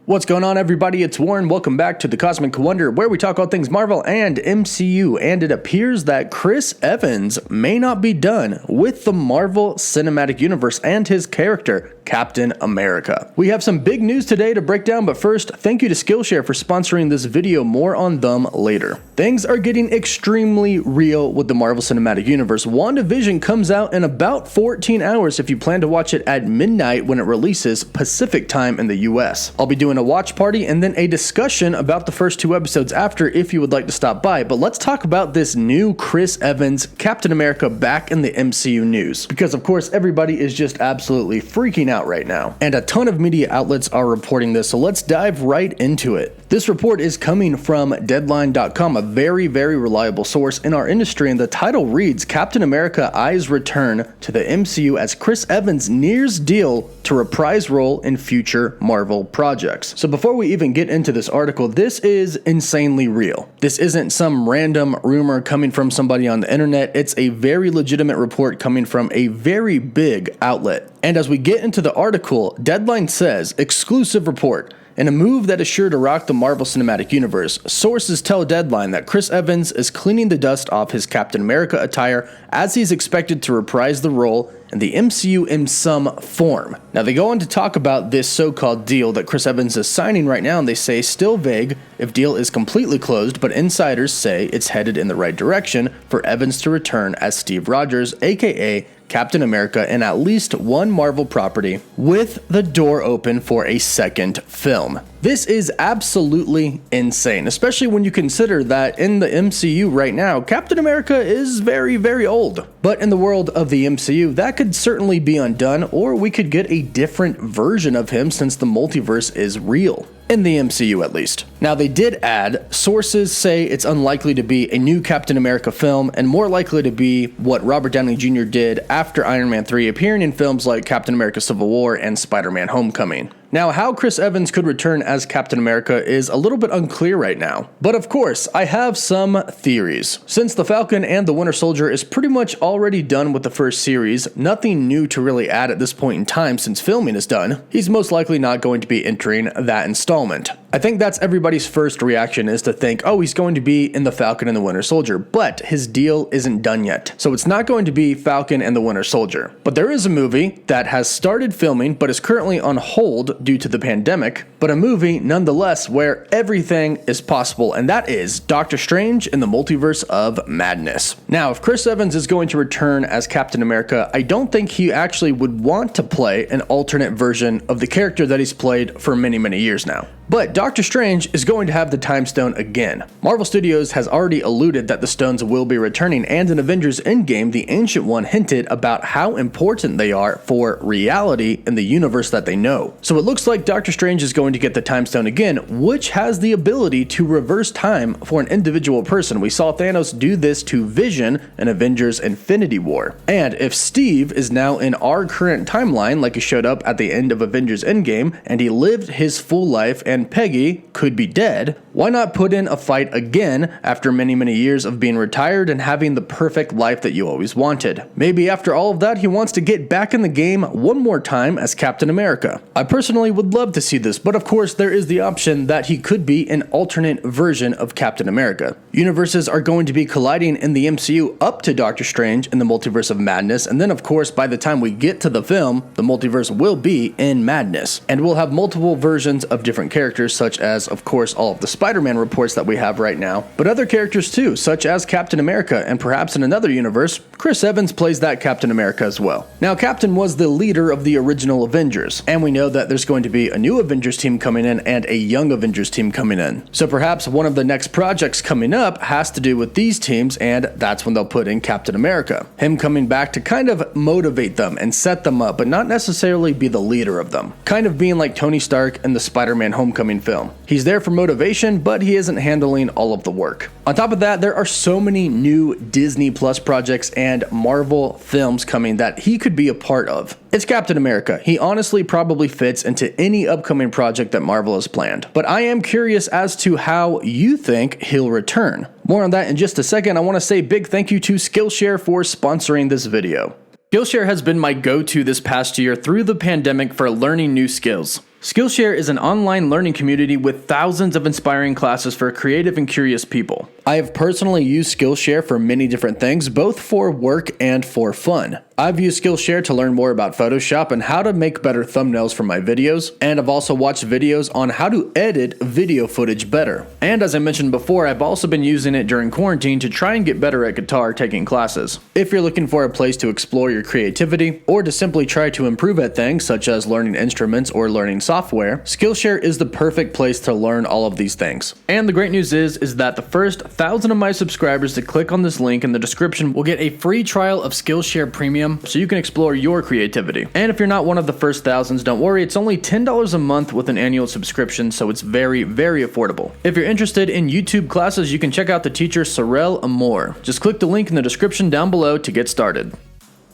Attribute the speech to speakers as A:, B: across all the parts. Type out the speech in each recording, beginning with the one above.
A: What's going on, everybody? It's Warren. Welcome back to the Cosmic Wonder, where we talk all things Marvel and MCU, and it appears that Chris Evans may not be done with the Marvel Cinematic Universe and his character, Captain America. We have some big news today to break down, but first, thank you to Skillshare for sponsoring this video. More on them later. Things are getting extremely real with the Marvel Cinematic Universe. WandaVision comes out in about 14 hours if you plan to watch it at midnight when it releases Pacific time in the US. I'll be doing a watch party and then a discussion about the first two episodes after if you would like to stop by. But let's talk about this new Chris Evans Captain America back in the MCU news, because of course everybody is just absolutely freaking out right now, and a ton of media outlets are reporting this, so let's dive right into it. This report is coming from Deadline.com, a very reliable source in our industry, and the title reads, Captain America eyes return to the MCU as Chris Evans nears deal to reprise role in future Marvel projects. So before we even get into this article, this is insanely real. This isn't some random rumor coming from somebody on the internet. It's a very legitimate report coming from a very big outlet. And as we get into the article, Deadline says, exclusive report. In a move that is sure to rock the Marvel Cinematic Universe, sources tell Deadline that Chris Evans is cleaning the dust off his Captain America attire as he's expected to reprise the role in the MCU in some form. Now, they go on to talk about this so-called deal that Chris Evans is signing right now, and they say still vague if deal is completely closed, but insiders say it's headed in the right direction for Evans to return as Steve Rogers, aka Captain America, in at least one Marvel property, with the door open for a second film. This is absolutely insane, especially when you consider that in the MCU right now, Captain America is very old. But in the world of the MCU, that could certainly be undone, or we could get a different version of him since the multiverse is real. In the MCU at least. Now, they did add, sources say it's unlikely to be a new Captain America film and more likely to be what Robert Downey Jr. did after Iron Man 3, appearing in films like Captain America Civil War and Spider-Man Homecoming. Now, how Chris Evans could return as Captain America is a little bit unclear right now. But of course, I have some theories. Since the Falcon and the Winter Soldier is pretty much already done with the first series, nothing new to really add at this point in time since filming is done, he's most likely not going to be entering that installment. I think that's everybody's first reaction, is to think, oh, he's going to be in the Falcon and the Winter Soldier, but his deal isn't done yet. So it's not going to be Falcon and the Winter Soldier. But there is a movie that has started filming but is currently on hold due to the pandemic, but a movie nonetheless where everything is possible, and that is Doctor Strange in the Multiverse of Madness. Now, if Chris Evans is going to return as Captain America, I don't think he actually would want to play an alternate version of the character that he's played for many years now. But Doctor Strange is going to have the Time Stone again. Marvel Studios has already alluded that the stones will be returning, and in Avengers Endgame, the Ancient One hinted about how important they are for reality in the universe that they know. So it looks like Doctor Strange is going to get the Time Stone again, which has the ability to reverse time for an individual person. We saw Thanos do this to Vision in Avengers Infinity War. And if Steve is now in our current timeline, like he showed up at the end of Avengers Endgame, and he lived his full life and Peggy could be dead, why not put in a fight again after many years of being retired and having the perfect life that you always wanted? Maybe after all of that, he wants to get back in the game one more time as Captain America. I personally would love to see this, but of course there is the option that he could be an alternate version of Captain America. Universes are going to be colliding in the MCU up to Doctor Strange in the Multiverse of Madness, and then of course by the time we get to the film, the multiverse will be in madness, and we'll have multiple versions of different characters, such as, of course, all of the Spider-Man reports that we have right now, but other characters too, such as Captain America, and perhaps in another universe, Chris Evans plays that Captain America as well. Now, Captain was the leader of the original Avengers, and we know that there's going to be a new Avengers team coming in and a young Avengers team coming in. So perhaps one of the next projects coming up has to do with these teams, and that's when they'll put in Captain America. Him coming back to kind of motivate them and set them up, but not necessarily be the leader of them. Kind of being like Tony Stark in the Spider-Man Homecoming film. He's there for motivation, but he isn't handling all of the work. On top of that, there are so many new Disney Plus projects and Marvel films coming that he could be a part of. It's Captain America. He honestly probably fits into any upcoming project that Marvel has planned. But I am curious as to how you think he'll return. More on that in just a second. I want to say big thank you to Skillshare for sponsoring this video. Skillshare has been my go-to this past year through the pandemic for learning new skills. Skillshare is an online learning community with thousands of inspiring classes for creative and curious people. I have personally used Skillshare for many different things, both for work and for fun. I've used Skillshare to learn more about Photoshop and how to make better thumbnails for my videos, and I've also watched videos on how to edit video footage better. And as I mentioned before, I've also been using it during quarantine to try and get better at guitar taking classes. If you're looking for a place to explore your creativity, or to simply try to improve at things such as learning instruments or learning software, Skillshare is the perfect place to learn all of these things. And the great news is that the first 1,000 of my subscribers to click on this link in the description will get a free trial of Skillshare Premium so you can explore your creativity. And if you're not one of the first thousands, don't worry, it's only $10 a month with an annual subscription, so it's very, very affordable. If you're interested in YouTube classes, you can check out the teacher Sorel Amor. Just click the link in the description down below to get started.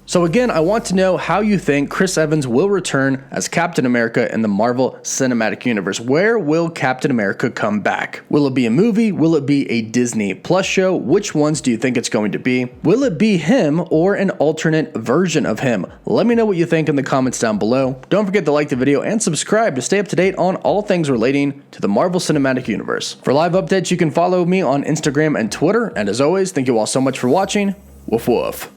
A: So again, I want to know how you think Chris Evans will return as Captain America in the Marvel Cinematic Universe. Where will Captain America come back? Will it be a movie? Will it be a Disney Plus show? Which ones do you think it's going to be? Will it be him or an alternate version of him? Let me know what you think in the comments down below. Don't forget to like the video and subscribe to stay up to date on all things relating to the Marvel Cinematic Universe. For live updates, you can follow me on Instagram and Twitter. And as always, thank you all so much for watching. Woof woof.